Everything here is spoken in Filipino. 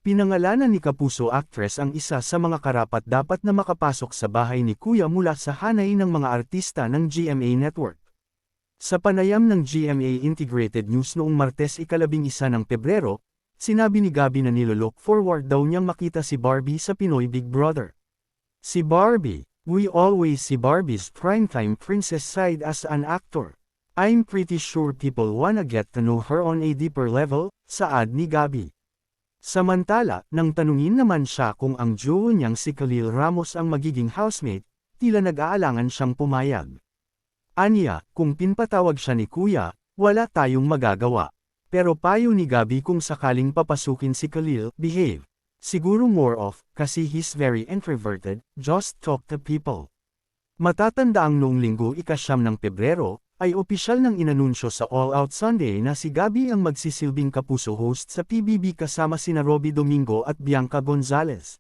Pinangalanan ni Kapuso Actress ang isa sa mga karapat-dapat na makapasok sa bahay ni Kuya mula sa hanay ng mga artista ng GMA Network. Sa panayam ng GMA Integrated News noong Martes 11 ng Pebrero, sinabi ni Gabby na nilolook forward daw niyang makita si Barbie sa Pinoy Big Brother. Si Barbie, we always see Barbie's primetime princess side as an actor. I'm pretty sure people wanna get to know her on a deeper level, saad ni Gabby. Samantala, nang tanungin naman siya kung ang duo niyang si Khalil Ramos ang magiging housemate, tila nag-aalangan siyang pumayag. Aniya, kung pinpatawag siya ni Kuya, wala tayong magagawa. Pero payo ni Gabby kung sakaling papasukin si Khalil, behave. Siguro more of, kasi he's very introverted, just talk to people. Matatandaang noong linggo 9 ng Pebrero, ay opisyal nang inanunsyo sa All Out Sunday na si Gabby ang magsisilbing kapuso host sa PBB kasama sina Robbie Domingo at Bianca Gonzalez.